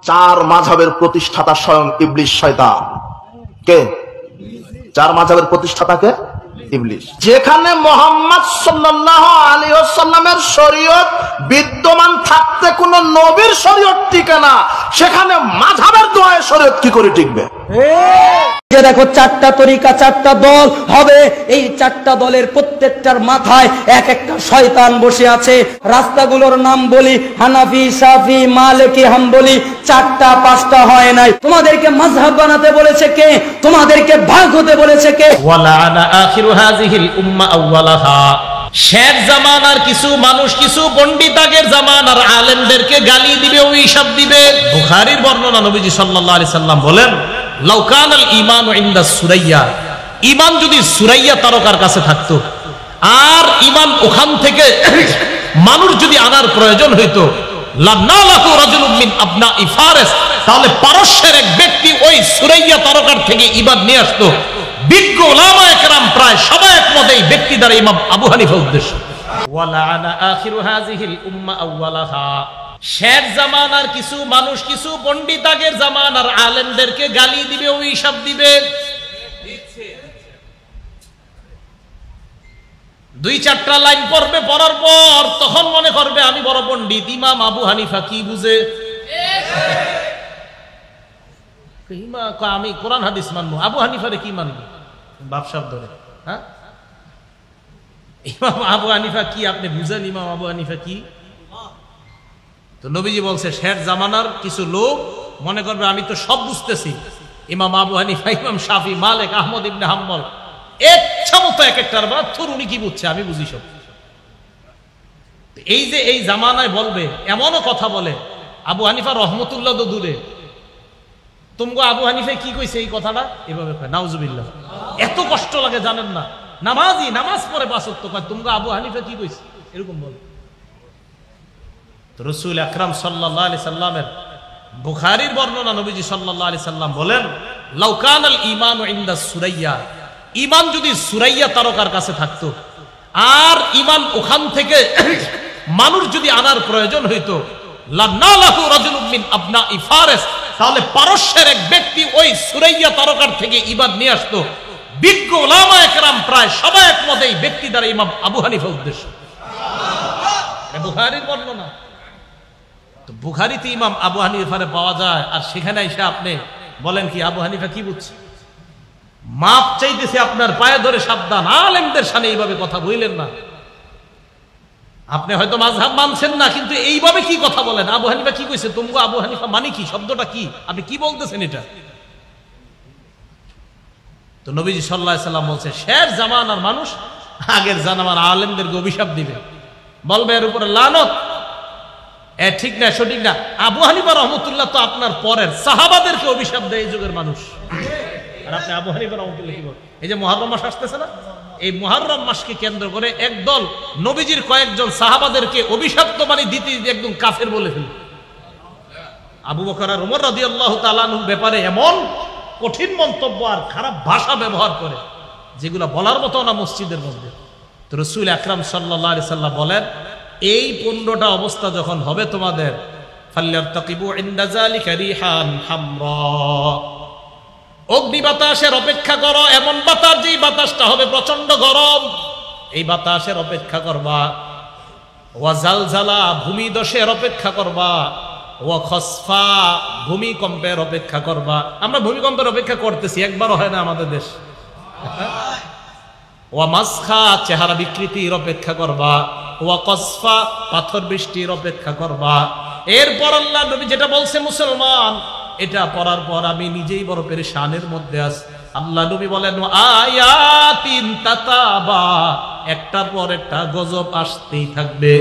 চার মাযহাবের প্রতিষ্ঠাতা স্বয়ং ইবলিস শয়তান। কে? চার মাযহাবের প্রতিষ্ঠাতা কে? ইবলিস। যেখানে মুহাম্মদ সাল্লাল্লাহু আলাইহি ওয়াসাল্লামের শরীয়ত বিদ্যমান থাকতে কোন নবীর শরীয়ত টিকে না, সেখানে মাযহাবের দোয়ায় শরীয়ত কি করে টিকবে? যে দেখো চারটা তরিকা, চারটা দল হবে, এই চারটা দলের প্রত্যেকটার মাথায় এক একটা শয়তান বসে আছে। রাস্তাগুলোর নাম বলি, হানাফি, শাফি, মালিকি, হাম্বলি, চারটা পাঁচটা হয় নাই। তোমাদেরকে মাযহাব বানাতে বলেছে কে? তোমাদেরকে ভাগ হতে বলেছে কে? ওয়ালানা আখিরু হাযিহিল উম্মাহ আউওয়ালাহা। শেষ জামানার কিছু মানুষ, কিছু পণ্ডিত আগের জামানার আলেমদেরকে গালি দিবে, অভিশাপ দিবে। বুখারীর বর্ণনা, নবীজি সাল্লাল্লাহু আলাইহি সাল্লাম বলেন, লাউ কানাল ঈমানু ইনদা সুরাইয়া, ঈমান যদি সুরাইয়া তারকার কাছে থাকতো, আর ঈমান ওখান থেকে মানুষ যদি আনার প্রয়োজন হইতো, লানালাহু রাজুলুম মিন আবনাই ফারিস, তাহলে পারস্যের এক ব্যক্তি ওই সুরাইয়া তারকার থেকে ঈমান নিয়ে আসতো। বিজ্ঞ উলামায়ে কেরাম প্রায় সবাই একমত এই ব্যক্তি দ্বারা ইমাম আবু হানিফা উদ্দেশ্য। ওয়ালানা আখিরু হাযিহিল উম্মাহ আউওয়ালাহা। শেষ জামানার কিছু মানুষ, কিছু পণ্ডিত আগের জামানার আলেমদেরকে গালি দিবে, অভিশাপ দিবে। দুই চারটা লাইন পড়বে, পড়ার পর তখন মনে করবে আমি বড় পণ্ডিত। ইমাম আবু হানিফা কি বুঝে? আমি কোরআন হাদিস মানবো, আবু হানিফারে কি মানবো? বাপসাব ধরে। হ্যাঁ, ইমাম আবু হানিফা কি আপনি বুঝেন? ইমাম আবু হানিফা কি? তো নবীজি বলছে শেষ জামানার কিছু লোক মনে করবে আমি তো সব বুঝতেছি। ইমাম আবু হানিফা, ইমাম শাফি, মালিক, আহমদ ইবনে হাম্বল ইচ্ছা মতো এক একটার বা থুর উনি কি বুঝছে, আমি বুঝি সব। এই যে এই জামানায় বলবে, এমনও কথা বলে আবু হানিফা রহমতুল্লাহ তো দূরে, তোমগো আবু হানিফা কি কইছে এই কথাটা এভাবে কয়, নাউজুবিল্লাহ। এত কষ্ট লাগে জানেন না? নামাজি, নামাজ পড়ে 5 ওয়াক্ত কয় তোমগো আবু হানিফা কি কইছে, এরকম বলে। রাসূল আকরাম সাল্লাল্লাহু আলাইহি সাল্লামের বুখারীর বর্ণনা, নবীজি সাল্লাল্লাহু আলাইহি সাল্লাম বলেন, লাউ কানাল ঈমানু ইনদা সুরাইয়া, ঈমান যদি সুরাইয়া তারকার কাছে থাকতো, আর ঈমান ওখান থেকে মানুষ যদি আনার প্রয়োজন হইতো, লানালাহু রাজুলুম মিন আবনাই ফারিস, তাহলে পারস্যের এক ব্যক্তি ওই সুরাইয়া তারকার থেকে ঈমান নিয়ে আসতো। বিজ্ঞ উলামায়ে কেরাম প্রায় সবাই একমত এই ব্যক্তি দ্বারা ইমাম আবু হানিফা উদ্দেশ্য। বুখারীর বর্ণনা। তো বুখারীতে ইমাম আবু হানিফারে পাওয়া যায়, আর সেখানে এসে আপনি বলেন কি আবু হানিফা কি বুঝছে? মাপ চাইতেছে আপনার পায়ে ধরে, সাবধান, আলেমদের সামনে এইভাবে কথা বললেন না। আপনি হয়তো মাযহাব মানছেন না, কিন্তু এইভাবে কি কথা বলেন? আবু হানিফা কি কইছে, তোমগো আবু হানিফা মানে কি, শব্দটা কি, আপনি কি বলতেছেন এটা? তো নবীজি সাল্লাল্লাহু আলাইহি সাল্লাম বলছে শেষ জামানার মানুষ আগের জামানার আলেমদেরকে অভিশাপ দিবে, বলবে এর উপরে লানত। ঠিক না, সঠিক না? আবু হানিফা রহমতুল্লাহ তো আপনার পরের সাহাবাদেরকে অভিশাপ দেয় এই যুগের মানুষ, আর আপনি আবু হানিফা রহমতুল্লাহ কি বলেন? এই যে মুহররম মাস আসতেছে না, এই মুহররম মাসকে কেন্দ্র করে একদল নবীজির কয়েকজন সাহাবাদেরকে অভিশপ্ত মানে দিতে একদম কাফের বলে ফেলে। আবু বকর আর ওমর রাদিয়াল্লাহু তাআলা আনহুর ব্যাপারে এমন কঠিন মন্তব্য আর খারাপ ভাষা ব্যবহার করে যেগুলো বলার মতো না মসজিদের মধ্যে। তো রাসূল আকরাম সাল্লাল্লাহু আলাইহি সাল্লাম বলেন, এই 15টা অবস্থা যখন হবে তোমাদের, ফাল্যারতাকিবু ইনদা যালিকা রিহান হামরা, অগ্নি বাতাসের অপেক্ষা করো, এমন বাতাস যেই বাতাসটা হবে প্রচন্ড গরম, এই বাতাসের অপেক্ষা করবা। ওয়া জালজালা, ভূমিধসের অপেক্ষা করবা। ওয়া খসফা, ভূমিকম্পের অপেক্ষা করবা। আমরা ভূমিকম্পের অপেক্ষা করতেছি, একবারও হয় না আমাদের দেশ। ওয়া মাসখা, চেহারা বিকৃতির অপেক্ষা করবা। ওয়া কসফা, পাথর বৃষ্টির অপেক্ষা করবা। এরপর আল্লাহ নবী যেটা বলছে মুসলমান, এটা পড়ার পর আমি নিজেই বড় পেরেশানের মধ্যে আছি। আল্লাহ নবী বলেন আয়াতিন তাতাবা, একটার পর একটা গজব আসতেই থাকবে।